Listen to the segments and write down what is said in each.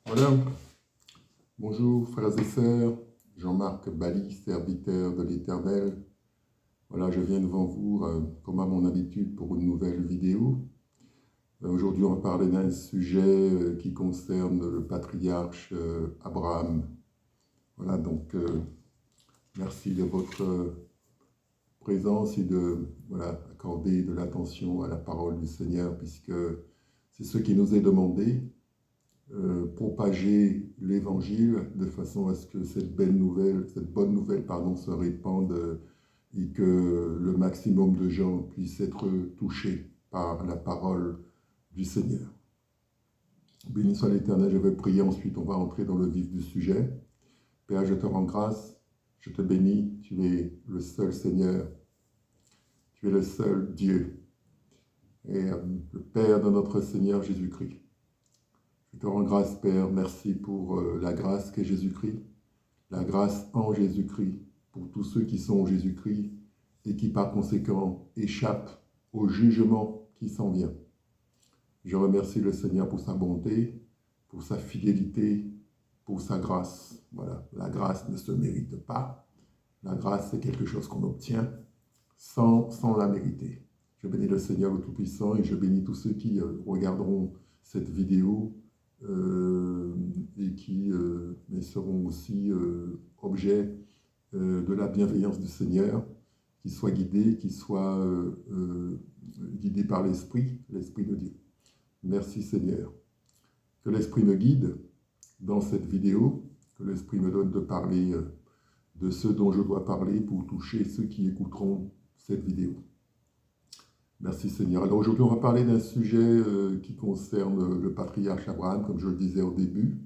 Voilà, bonjour frères et sœurs, Jean-Marc Bali, serviteur de l'Éternel. Voilà, je viens devant vous, comme à mon habitude, pour une nouvelle vidéo. Aujourd'hui, on va parler d'un sujet qui concerne le patriarche Abraham. Voilà, donc merci de votre présence et de accorder de l'attention à la parole du Seigneur, puisque c'est ce qui nous est demandé. Propager l'évangile de façon à ce que cette bonne nouvelle, se répande et que le maximum de gens puissent être touchés par la parole du Seigneur. Béni soit l'Éternel, je vais prier, ensuite on va entrer dans le vif du sujet. Père, je te rends grâce, je te bénis, tu es le seul Seigneur, tu es le seul Dieu, et le Père de notre Seigneur Jésus-Christ. Je te rends grâce, Père, merci pour la grâce qu'est Jésus-Christ, la grâce en Jésus-Christ, pour tous ceux qui sont en Jésus-Christ et qui par conséquent échappent au jugement qui s'en vient. Je remercie le Seigneur pour sa bonté, pour sa fidélité, pour sa grâce. Voilà, la grâce ne se mérite pas. La grâce, c'est quelque chose qu'on obtient sans la mériter. Je bénis le Seigneur le Tout-Puissant et je bénis tous ceux qui regarderont cette vidéo et qui seront aussi objets de la bienveillance du Seigneur, qui soient guidés, qui soient guidés par l'Esprit de Dieu. Merci Seigneur. Que l'Esprit me guide dans cette vidéo, que l'Esprit me donne de parler de ce dont je dois parler pour toucher ceux qui écouteront cette vidéo. Merci Seigneur. Alors aujourd'hui, on va parler d'un sujet qui concerne le patriarche Abraham, comme je le disais au début.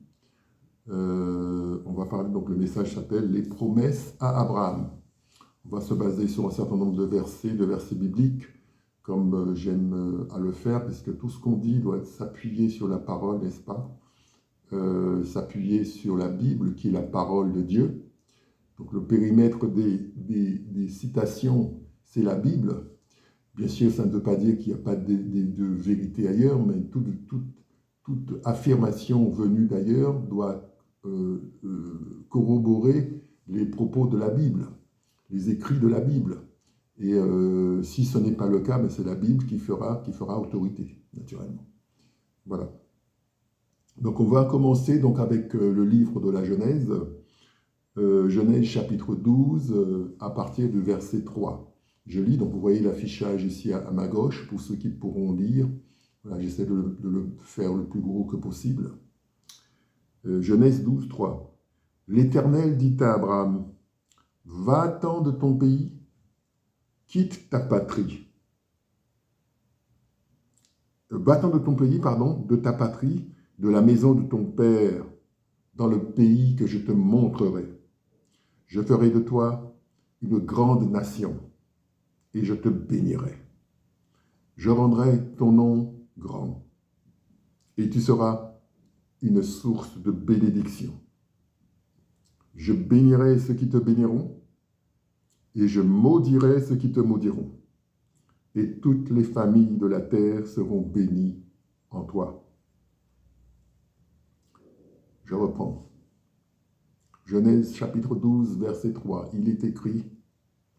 On va parler, donc le message s'appelle « Les promesses à Abraham ». On va se baser sur un certain nombre de versets bibliques, comme j'aime à le faire, puisque tout ce qu'on dit doit s'appuyer sur la parole, n'est-ce pas? S'appuyer sur la Bible, qui est la parole de Dieu. Donc le périmètre des citations, c'est la Bible. Bien sûr, ça ne veut pas dire qu'il n'y a pas de vérité ailleurs, mais toute affirmation venue d'ailleurs doit corroborer les propos de la Bible, les écrits de la Bible. Et si ce n'est pas le cas, mais c'est la Bible qui fera autorité, naturellement. Voilà. Donc on va commencer donc avec le livre de la Genèse, Genèse chapitre 12, à partir du verset 3. Je lis, donc vous voyez l'affichage ici à ma gauche, pour ceux qui pourront lire. Voilà, j'essaie de le faire le plus gros que possible. Genèse 12, 3. L'Éternel dit à Abraham, « Va-t'en de ton pays, quitte ta patrie. » Va-t'en de ton pays, de ta patrie, de la maison de ton père, dans le pays que je te montrerai. Je ferai de toi une grande nation, et je te bénirai. Je rendrai ton nom grand, et tu seras une source de bénédiction. Je bénirai ceux qui te béniront, et je maudirai ceux qui te maudiront. Et toutes les familles de la terre seront bénies en toi. Je reprends. Genèse chapitre 12, verset 3. Il est écrit,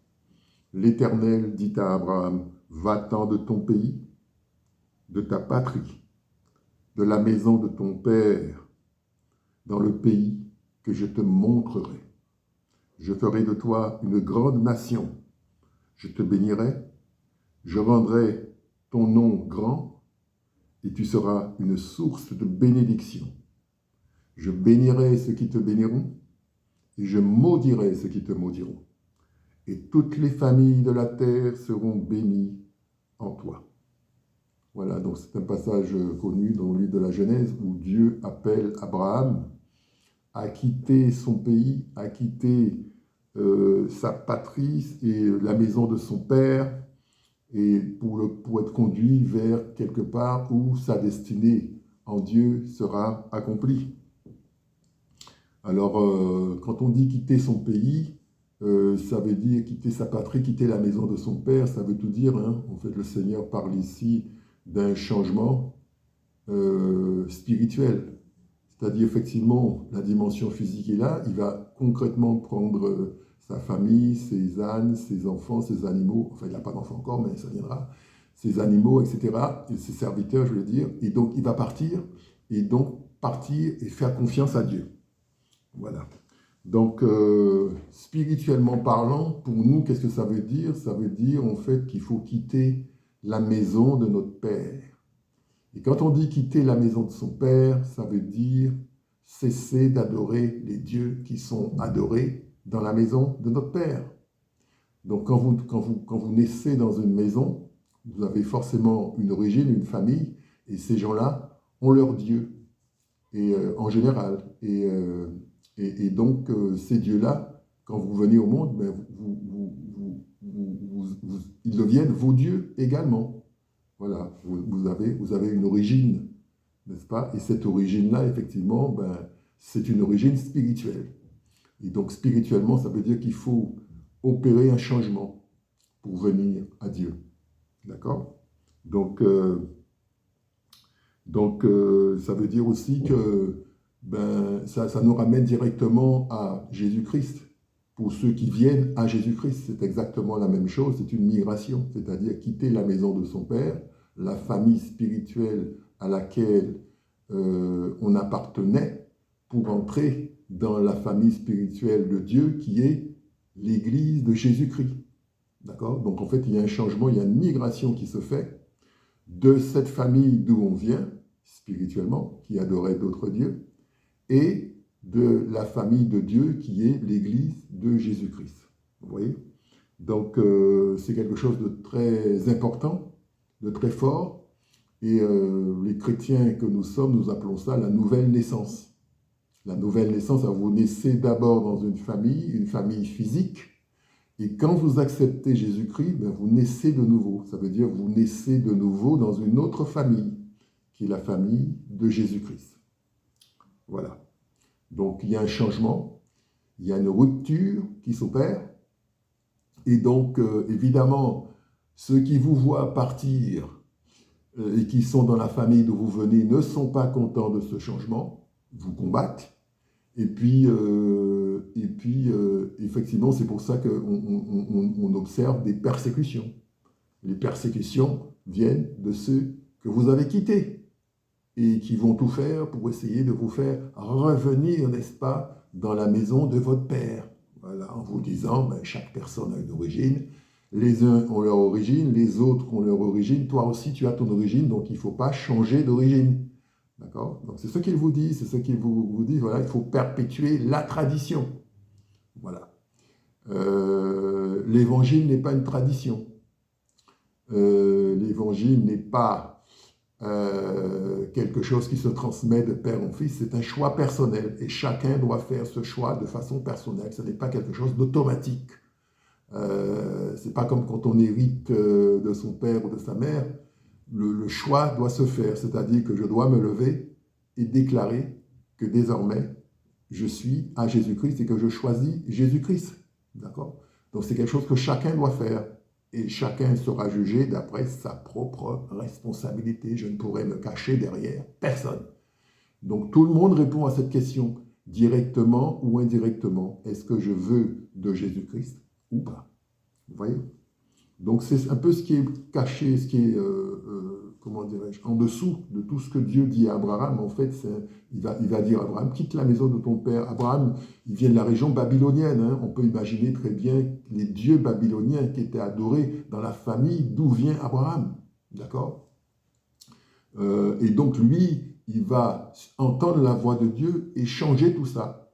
« L'Éternel dit à Abraham, va-t'en de ton pays, de ta patrie, de la maison de ton père, dans le pays que je te montrerai. Je ferai de toi une grande nation. Je te bénirai, je rendrai ton nom grand, et tu seras une source de bénédiction. Je bénirai ceux qui te béniront, et je maudirai ceux qui te maudiront. Et toutes les familles de la terre seront bénies en toi. » Voilà, donc c'est un passage connu dans le livre de la Genèse où Dieu appelle Abraham à quitter son pays, à quitter sa patrie et la maison de son père, et pour être conduit vers quelque part où sa destinée en Dieu sera accomplie. Alors, quand on dit quitter son pays, ça veut dire quitter sa patrie, quitter la maison de son père, ça veut tout dire. Hein. En fait, le Seigneur parle ici d'un changement spirituel. C'est-à-dire, effectivement, la dimension physique est là, il va concrètement prendre sa famille, ses ânes, ses enfants, ses animaux, enfin, il n'a pas d'enfants encore, mais ça viendra, ses animaux, etc., et ses serviteurs, je veux dire, et donc il va partir, et donc partir et faire confiance à Dieu. Voilà. Donc, spirituellement parlant, pour nous, qu'est-ce que ça veut dire? Ça veut dire, en fait, qu'il faut quitter la maison de notre Père. Et quand on dit quitter la maison de son Père, ça veut dire cesser d'adorer les dieux qui sont adorés dans la maison de notre Père. Donc, quand vous naissez dans une maison, vous avez forcément une origine, une famille, et ces gens-là ont leur Dieu, et, en général. Et donc, ces dieux-là, quand vous venez au monde, ben, ils deviennent vos dieux également. Voilà, vous avez une origine, n'est-ce pas? Et cette origine-là, effectivement, ben, c'est une origine spirituelle. Et donc, spirituellement, ça veut dire qu'il faut opérer un changement pour venir à Dieu. D'accord? Donc, ça veut dire aussi que ben, ça nous ramène directement à Jésus-Christ. Pour ceux qui viennent à Jésus-Christ, c'est exactement la même chose, c'est une migration, c'est-à-dire quitter la maison de son Père, la famille spirituelle à laquelle on appartenait, pour entrer dans la famille spirituelle de Dieu qui est l'Église de Jésus-Christ. D'accord? Donc en fait, il y a un changement, il y a une migration qui se fait de cette famille d'où on vient, spirituellement, qui adorait d'autres dieux, et de la famille de Dieu qui est l'Église de Jésus-Christ. Vous voyez? Donc, c'est quelque chose de très important, de très fort, et les chrétiens que nous sommes, nous appelons ça la nouvelle naissance. La nouvelle naissance, vous naissez d'abord dans une famille physique, et quand vous acceptez Jésus-Christ, ben, vous naissez de nouveau. Ça veut dire que vous naissez de nouveau dans une autre famille, qui est la famille de Jésus-Christ. Voilà. Donc, il y a un changement, il y a une rupture qui s'opère. Et donc, évidemment, ceux qui vous voient partir et qui sont dans la famille d'où vous venez ne sont pas contents de ce changement, vous combattent. Et puis effectivement, c'est pour ça qu'on observe des persécutions. Les persécutions viennent de ceux que vous avez quittés et qui vont tout faire pour essayer de vous faire revenir, n'est-ce pas, dans la maison de votre Père. Voilà, en vous disant, ben, chaque personne a une origine, les uns ont leur origine, les autres ont leur origine, toi aussi tu as ton origine, donc il ne faut pas changer d'origine. D'accord? Donc c'est ce qu'il vous dit, c'est ce qu'il vous dit, voilà, il faut perpétuer la tradition. Voilà. L'évangile n'est pas une tradition. L'évangile n'est pas quelque chose qui se transmet de père en fils, c'est un choix personnel et chacun doit faire ce choix de façon personnelle. Ce n'est pas quelque chose d'automatique. C'est pas comme quand on hérite de son père ou de sa mère. Le choix doit se faire, c'est-à-dire que je dois me lever et déclarer que désormais, je suis à Jésus-Christ et que je choisis Jésus-Christ. D'accord? Donc, c'est quelque chose que chacun doit faire et chacun sera jugé d'après sa propre responsabilité. Je ne pourrai me cacher derrière personne. Donc, tout le monde répond à cette question, directement ou indirectement. Est-ce que je veux de Jésus-Christ ou pas? Vous voyez? Donc, c'est un peu ce qui est caché, ce qui est, comment dirais-je, en dessous de tout ce que Dieu dit à Abraham. En fait, il va dire à Abraham, quitte la maison de ton père. Abraham, il vient de la région babylonienne. Hein. On peut imaginer très bien les dieux babyloniens qui étaient adorés dans la famille d'où vient Abraham. D'accord? Et donc, lui, il va entendre la voix de Dieu et changer tout ça.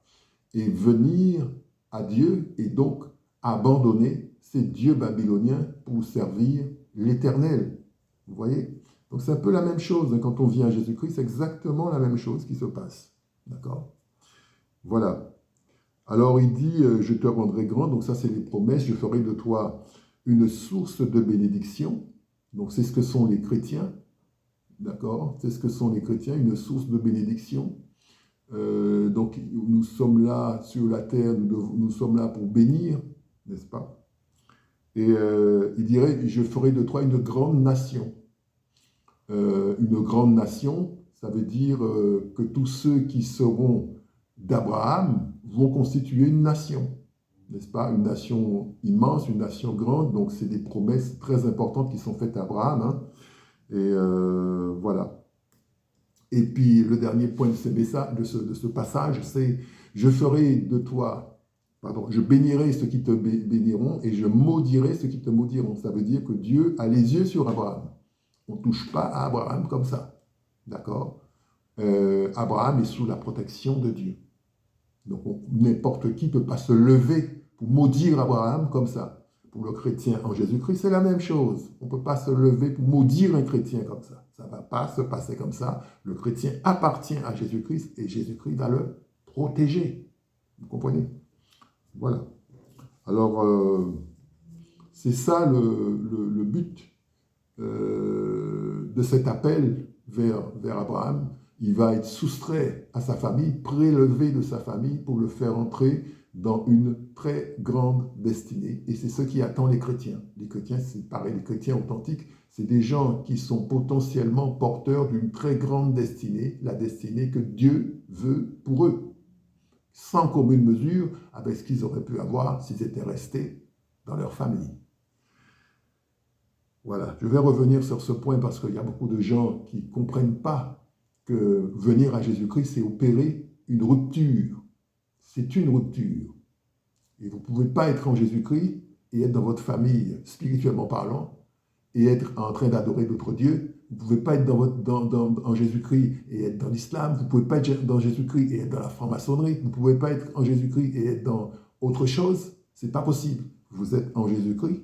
Et venir à Dieu et donc abandonner ces dieux babyloniens pour servir l'Éternel. Vous voyez? Donc c'est un peu la même chose. Hein, quand on vient à Jésus-Christ, c'est exactement la même chose qui se passe. D'accord? Voilà. Alors il dit, je te rendrai grand, donc ça c'est les promesses, je ferai de toi une source de bénédiction. Donc c'est ce que sont les chrétiens. D'accord? C'est ce que sont les chrétiens, une source de bénédiction. Donc nous sommes là sur la terre, nous sommes là pour bénir, n'est-ce pas? Et il dirait, je ferai de toi une grande nation. Une grande nation, ça veut dire que tous ceux qui seront d'Abraham vont constituer une nation, n'est-ce pas? Une nation immense, une nation grande. Donc, c'est des promesses très importantes qui sont faites à Abraham. Hein. Et voilà. Et puis, le dernier point de ce passage, c'est « Je ferai de toi, pardon, je bénirai ceux qui te béniront et je maudirai ceux qui te maudiront. » Ça veut dire que Dieu a les yeux sur Abraham. On ne touche pas à Abraham comme ça. D'accord? Abraham est sous la protection de Dieu. Donc, n'importe qui ne peut pas se lever pour maudire Abraham comme ça. Pour le chrétien en Jésus-Christ, c'est la même chose. On ne peut pas se lever pour maudire un chrétien comme ça. Ça ne va pas se passer comme ça. Le chrétien appartient à Jésus-Christ et Jésus-Christ va le protéger. Vous comprenez? Voilà. Alors, c'est ça le but de cet appel vers Abraham. Il va être soustrait à sa famille, prélevé de sa famille pour le faire entrer dans une très grande destinée. Et c'est ce qui attend les chrétiens. Les chrétiens, c'est pareil, les chrétiens authentiques, c'est des gens qui sont potentiellement porteurs d'une très grande destinée, la destinée que Dieu veut pour eux, sans commune mesure avec ce qu'ils auraient pu avoir s'ils étaient restés dans leur famille. Voilà, je vais revenir sur ce point parce qu'il y a beaucoup de gens qui ne comprennent pas que venir à Jésus-Christ, c'est opérer une rupture. C'est une rupture. Et vous ne pouvez pas être en Jésus-Christ et être dans votre famille, spirituellement parlant, et être en train d'adorer d'autres dieux. Vous ne pouvez pas être en Jésus-Christ et être dans l'islam. Vous ne pouvez pas être dans Jésus-Christ et être dans la franc-maçonnerie. Vous ne pouvez pas être en Jésus-Christ et être dans autre chose. Ce n'est pas possible. Vous êtes en Jésus-Christ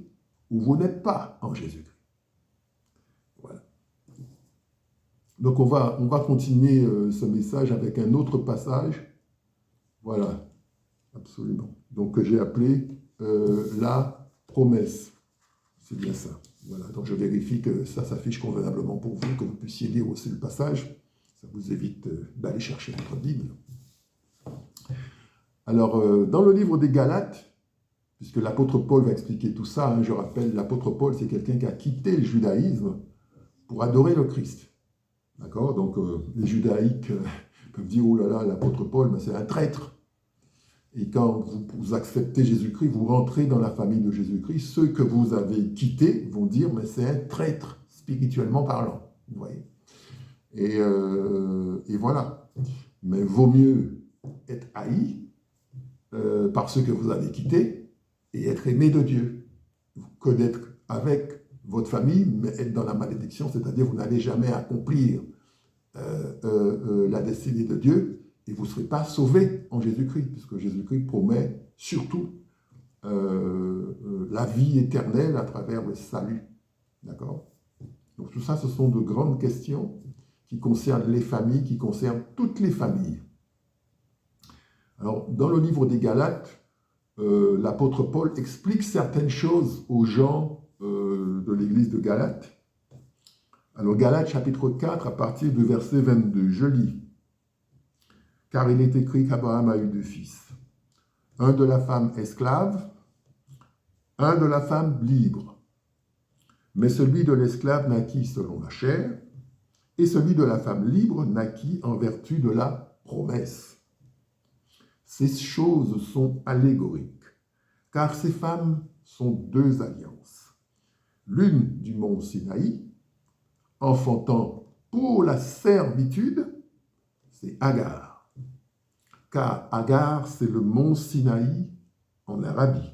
ou vous n'êtes pas en Jésus-Christ. Voilà. Donc on va continuer ce message avec un autre passage. Voilà, absolument. Donc que j'ai appelé la promesse. C'est bien ça. Voilà, donc je vérifie que ça s'affiche convenablement pour vous, que vous puissiez lire aussi le passage. Ça vous évite d'aller chercher votre Bible. Alors, dans le livre des Galates, puisque l'apôtre Paul va expliquer tout ça, hein, je rappelle, l'apôtre Paul, c'est quelqu'un qui a quitté le judaïsme pour adorer le Christ. D'accord? Donc, les judaïques peuvent dire, oh là là, l'apôtre Paul, mais c'est un traître. Et quand vous acceptez Jésus-Christ, vous rentrez dans la famille de Jésus-Christ. Ceux que vous avez quittés vont dire, mais c'est un traître, spirituellement parlant. Vous voyez? Et voilà. Mais vaut mieux être haï par ceux que vous avez quittés et être aimé de Dieu que d'être avec votre famille, mais être dans la malédiction, c'est-à-dire vous n'allez jamais accomplir la destinée de Dieu. Et vous ne serez pas sauvés en Jésus-Christ, puisque Jésus-Christ promet surtout la vie éternelle à travers le salut. D'accord? Donc tout ça, ce sont de grandes questions qui concernent les familles, qui concernent toutes les familles. Alors, dans le livre des Galates, l'apôtre Paul explique certaines choses aux gens de l'église de Galates. Alors, Galates chapitre 4, à partir du verset 22, je lis. Car il est écrit qu'Abraham a eu 2 fils, un de la femme esclave, un de la femme libre. Mais celui de l'esclave naquit selon la chair, et celui de la femme libre naquit en vertu de la promesse. Ces choses sont allégoriques, car ces femmes sont 2 alliances. L'une du mont Sinaï, enfantant pour la servitude, c'est Agar. Car Agar, c'est le mont Sinaï en Arabie,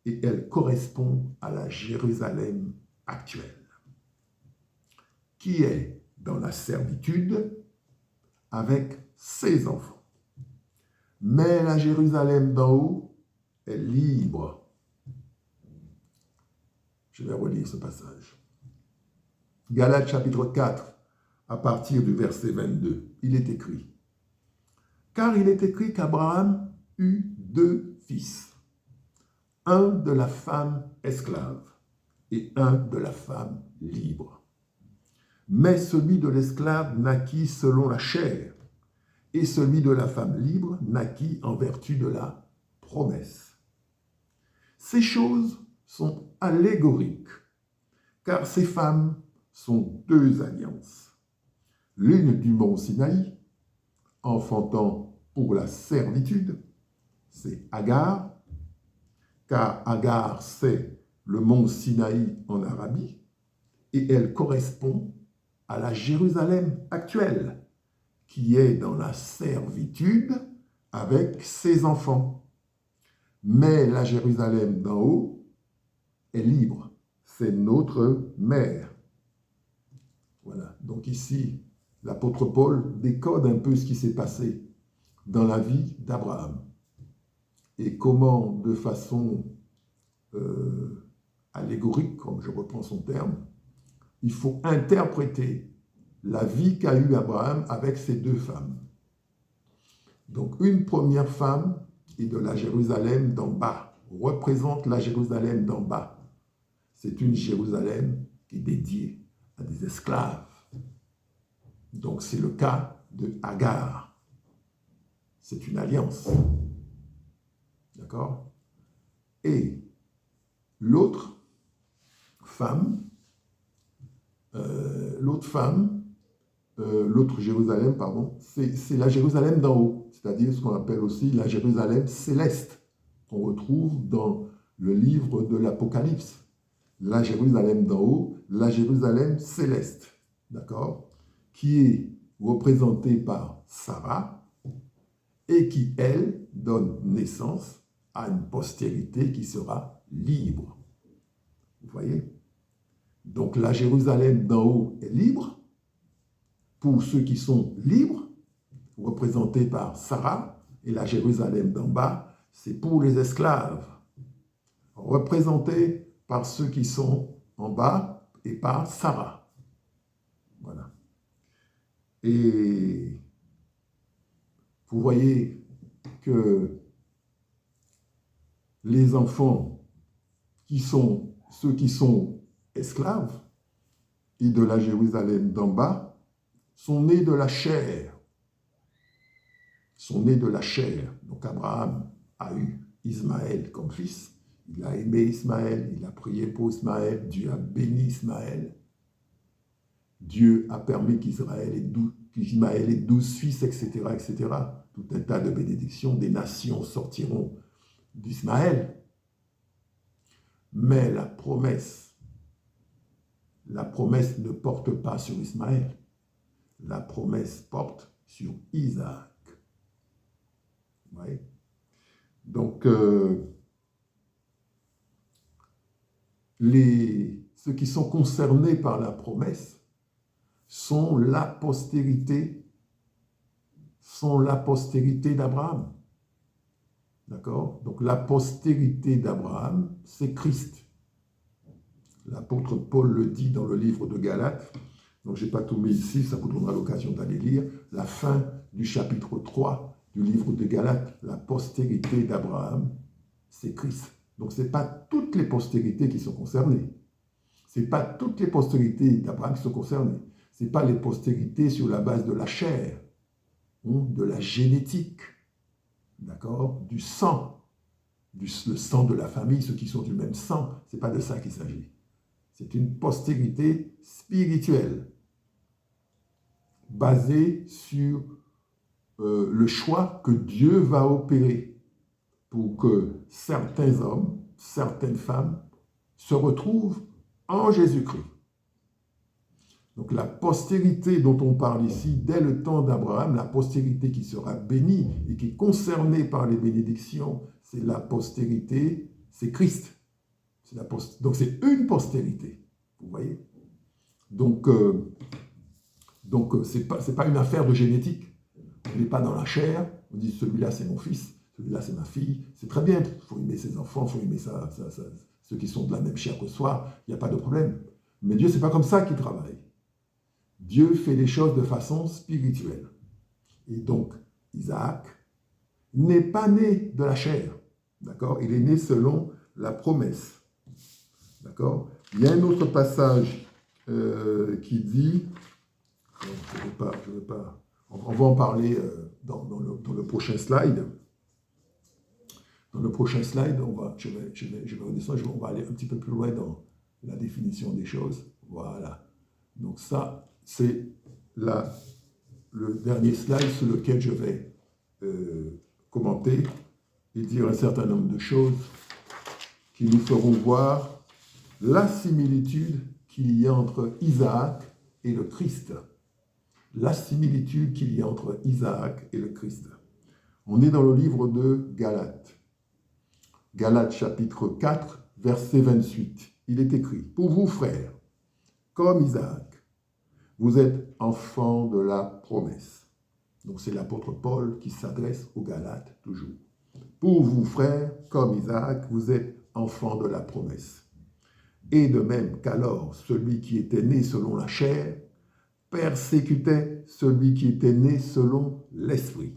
et elle correspond à la Jérusalem actuelle, qui est dans la servitude avec ses enfants. Mais la Jérusalem d'en haut est libre. Je vais relire ce passage. Galates chapitre 4, à partir du verset 22, il est écrit. Car il est écrit qu'Abraham eut 2 fils, un de la femme esclave et un de la femme libre. Mais celui de l'esclave naquit selon la chair, et celui de la femme libre naquit en vertu de la promesse. Ces choses sont allégoriques, car ces femmes sont 2 alliances. l'une du mont Sinaï, enfantant pour la servitude, c'est Agar, car Agar, c'est le mont Sinaï en Arabie, et elle correspond à la Jérusalem actuelle, qui est dans la servitude avec ses enfants. Mais la Jérusalem d'en haut est libre. C'est notre mère. Voilà. Donc ici, l'apôtre Paul décode un peu ce qui s'est passé dans la vie d'Abraham et comment, de façon allégorique, comme je reprends son terme, il faut interpréter la vie qu'a eue Abraham avec ses deux femmes. Donc, une première femme est de la Jérusalem d'en bas, représente la Jérusalem d'en bas. C'est une Jérusalem qui est dédiée à des esclaves. Donc, c'est le cas de Agar. C'est une alliance. D'accord? Et l'autre femme, l'autre Jérusalem, pardon, c'est la Jérusalem d'en haut, c'est-à-dire ce qu'on appelle aussi la Jérusalem céleste, qu'on retrouve dans le livre de l'Apocalypse. La Jérusalem d'en haut, la Jérusalem céleste, d'accord, qui est représentée par Sarah et qui, elle, donne naissance à une postérité qui sera libre. Vous voyez? Donc la Jérusalem d'en haut est libre pour ceux qui sont libres, représentés par Sarah, et la Jérusalem d'en bas, c'est pour les esclaves, représentés par ceux qui sont en bas et par Sarah. Voilà. Et vous voyez que les enfants ceux qui sont esclaves et de la Jérusalem d'en bas, sont nés de la chair. Sont nés de la chair. Donc Abraham a eu Ismaël comme fils. Il a aimé Ismaël, il a prié pour Ismaël, Dieu a béni Ismaël. Dieu a permis qu'Ismaël ait 12 fils, etc., etc. Tout un tas de bénédictions, des nations sortiront d'Ismaël. Mais la promesse ne porte pas sur Ismaël. La promesse porte sur Isaac. Ouais. Donc, ceux qui sont concernés par la promesse sont la postérité d'Abraham. D'accord? Donc, la postérité d'Abraham, c'est Christ. L'apôtre Paul le dit dans le livre de Galates. Donc, je n'ai pas tout mis ici, ça vous donnera l'occasion d'aller lire. La fin du chapitre 3 du livre de Galates, la postérité d'Abraham, c'est Christ. Donc, ce n'est pas toutes les postérités qui sont concernées. Ce n'est pas toutes les postérités d'Abraham qui sont concernées. Ce n'est pas les postérités sur la base de la chair, de la génétique, d'accord, du sang, le sang de la famille, ceux qui sont du même sang. Ce n'est pas de ça qu'il s'agit. C'est une postérité spirituelle, basée sur le choix que Dieu va opérer pour que certains hommes, certaines femmes se retrouvent en Jésus-Christ. Donc la postérité dont on parle ici, dès le temps d'Abraham, la postérité qui sera bénie et qui est concernée par les bénédictions, c'est la postérité, c'est Christ. Donc c'est une postérité, vous voyez. Donc c'est pas une affaire de génétique. On n'est pas dans la chair, on dit celui-là c'est mon fils, celui-là c'est ma fille. C'est très bien, il faut aimer ses enfants, il faut aimer ceux qui sont de la même chair que soi, il n'y a pas de problème. Mais Dieu, c'est pas comme ça qu'il travaille. Dieu fait les choses de façon spirituelle. Et donc, Isaac n'est pas né de la chair, d'accord? Il est né selon la promesse. D'accord? Il y a un autre passage qui dit, je vais pas, on va en parler dans le prochain slide. Dans le prochain slide, je vais redescendre, on va aller un petit peu plus loin dans la définition des choses. Voilà. Donc ça, c'est le dernier slide sur lequel je vais commenter et dire un certain nombre de choses qui nous feront voir la similitude qu'il y a entre Isaac et le Christ. La similitude qu'il y a entre Isaac et le Christ. On est dans le livre de Galates. Galates chapitre 4, verset 28. Il est écrit, « Pour vous, frères, comme Isaac, vous êtes enfants de la promesse. » Donc c'est l'apôtre Paul qui s'adresse aux Galates toujours. « Pour vous, frères, comme Isaac, vous êtes enfants de la promesse. Et de même qu'alors celui qui était né selon la chair persécutait celui qui était né selon l'esprit.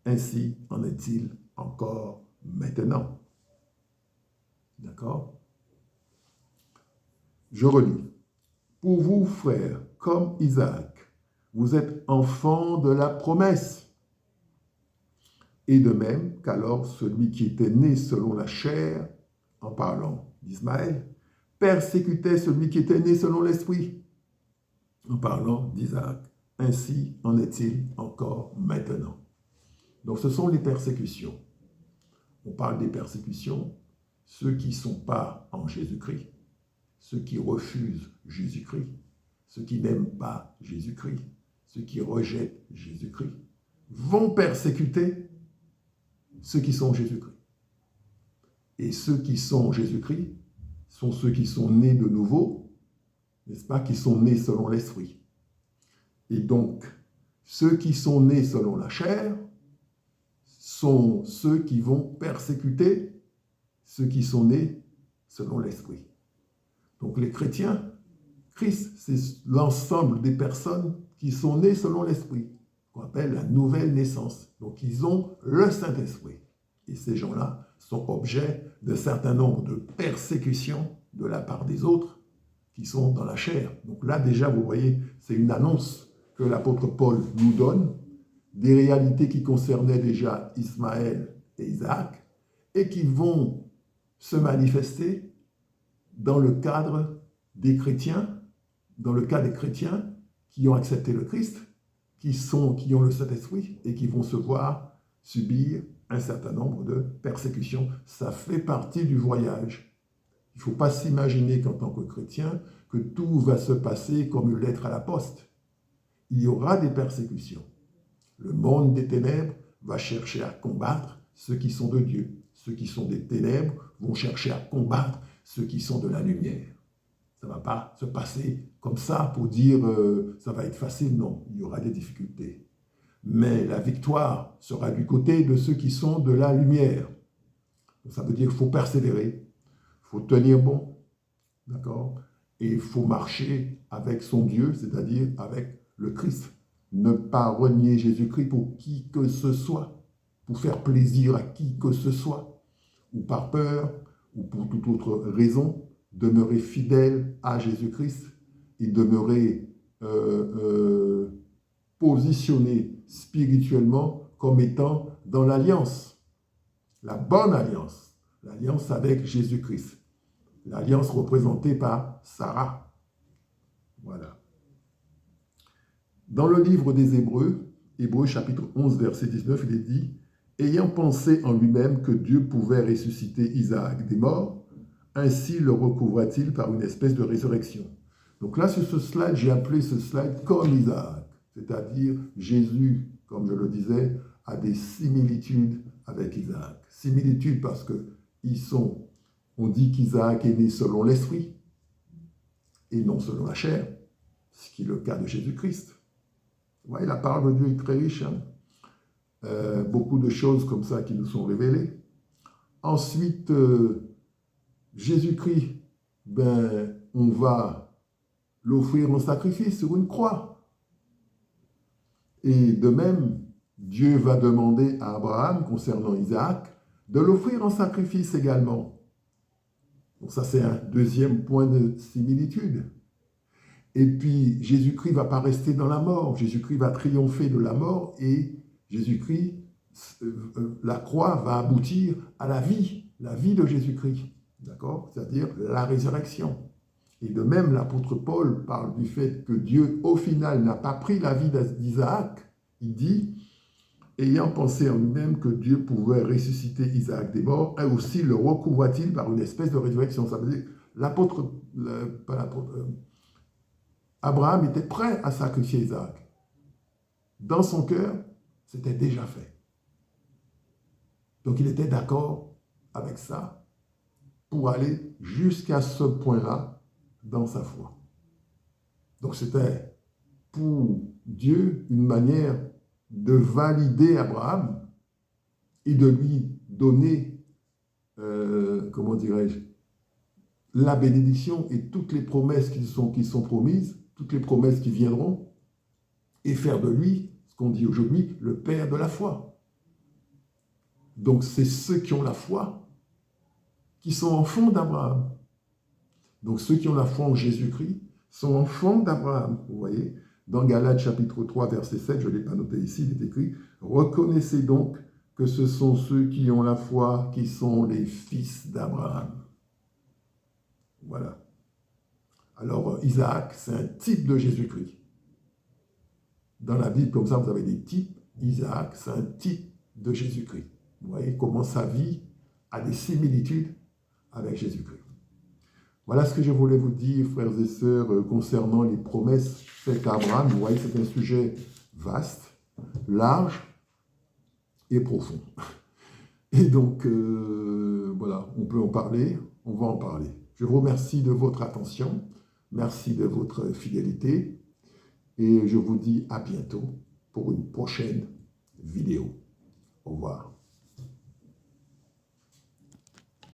Ainsi en est-il encore maintenant. » D'accord? Je relis. « Pour vous, frères, comme Isaac, vous êtes enfants de la promesse. Et de même qu'alors celui qui était né selon la chair, en parlant d'Ismaël, persécutait celui qui était né selon l'esprit, en parlant d'Isaac. Ainsi en est-il encore maintenant. » Donc ce sont les persécutions. On parle des persécutions, ceux qui ne sont pas en Jésus-Christ, ceux qui refusent Jésus-Christ, ceux qui n'aiment pas Jésus-Christ, ceux qui rejettent Jésus-Christ, vont persécuter ceux qui sont en Jésus-Christ. Et ceux qui sont en Jésus-Christ sont ceux qui sont nés de nouveau, n'est-ce pas, qui sont nés selon l'esprit. Et donc, ceux qui sont nés selon la chair sont ceux qui vont persécuter ceux qui sont nés selon l'esprit. Donc les chrétiens, Christ, c'est l'ensemble des personnes qui sont nées selon l'esprit, qu'on appelle la nouvelle naissance. Donc ils ont le Saint-Esprit. Et ces gens-là sont objets d'un certain nombre de persécutions de la part des autres qui sont dans la chair. Donc là déjà, vous voyez, c'est une annonce que l'apôtre Paul nous donne, des réalités qui concernaient déjà Ismaël et Isaac, et qui vont se manifester dans le cadre des chrétiens, dans le cas des chrétiens qui ont accepté le Christ, qui ont le Saint-Esprit et qui vont se voir subir un certain nombre de persécutions. Ça fait partie du voyage. Il ne faut pas s'imaginer qu'en tant que chrétien, que tout va se passer comme une lettre à la poste. Il y aura des persécutions. Le monde des ténèbres va chercher à combattre ceux qui sont de Dieu. Ceux qui sont des ténèbres vont chercher à combattre ceux qui sont de la lumière. Ça ne va pas se passer comme ça pour dire ça va être facile. Non, il y aura des difficultés. Mais la victoire sera du côté de ceux qui sont de la lumière. Donc, ça veut dire qu'il faut persévérer, il faut tenir bon, d'accord? Et il faut marcher avec son Dieu, c'est-à-dire avec le Christ. Ne pas renier Jésus-Christ pour qui que ce soit, pour faire plaisir à qui que ce soit, ou par peur, ou pour toute autre raison, demeurer fidèle à Jésus-Christ et demeurer positionné spirituellement comme étant dans l'alliance, la bonne alliance, l'alliance avec Jésus-Christ, l'alliance représentée par Sarah. Voilà. Dans le livre des Hébreux, Hébreux chapitre 11, verset 19, il est dit « Ayant pensé en lui-même que Dieu pouvait ressusciter Isaac des morts, ainsi le recouvra-t-il par une espèce de résurrection. » Donc là, sur ce slide, j'ai appelé ce slide comme Isaac, c'est-à-dire Jésus, comme je le disais, a des similitudes avec Isaac. Similitudes parce que on dit qu'Isaac est né selon l'esprit et non selon la chair, ce qui est le cas de Jésus-Christ. Vous voyez, la parole de Dieu est très riche. Beaucoup de choses comme ça qui nous sont révélées. Ensuite, Jésus-Christ, on va l'offrir en sacrifice sur une croix. Et de même, Dieu va demander à Abraham, concernant Isaac, de l'offrir en sacrifice également. Donc ça, c'est un deuxième point de similitude. Et puis, Jésus-Christ ne va pas rester dans la mort. Jésus-Christ va triompher de la mort et Jésus-Christ, la croix va aboutir à la vie de Jésus-Christ. D'accord? C'est-à-dire la résurrection. Et de même, l'apôtre Paul parle du fait que Dieu, au final, n'a pas pris la vie d'Isaac. Il dit, ayant pensé en lui-même que Dieu pouvait ressusciter Isaac des morts, et aussi le recouvra-t-il par une espèce de résurrection. Ça veut dire, Abraham était prêt à sacrifier Isaac. Dans son cœur, c'était déjà fait. Donc il était d'accord avec ça pour aller jusqu'à ce point-là dans sa foi. Donc c'était pour Dieu une manière de valider Abraham et de lui donner, comment dirais-je, la bénédiction et toutes les promesses qui sont promises, toutes les promesses qui viendront, et faire de lui, ce qu'on dit aujourd'hui, le père de la foi. Donc c'est ceux qui ont la foi qui sont enfants d'Abraham. Donc ceux qui ont la foi en Jésus-Christ sont enfants d'Abraham. Vous voyez, dans Galates chapitre 3, verset 7, je ne l'ai pas noté ici, il est écrit, « Reconnaissez donc que ce sont ceux qui ont la foi qui sont les fils d'Abraham. » Voilà. Alors Isaac, c'est un type de Jésus-Christ. Dans la Bible, comme ça, vous avez des types. Isaac, c'est un type de Jésus-Christ. Vous voyez comment sa vie a des similitudes avec Jésus-Christ. Voilà ce que je voulais vous dire, frères et sœurs, concernant les promesses faites à Abraham. Vous voyez, c'est un sujet vaste, large et profond. Et donc, voilà, on peut en parler, on va en parler. Je vous remercie de votre attention, merci de votre fidélité, et je vous dis à bientôt pour une prochaine vidéo. Au revoir.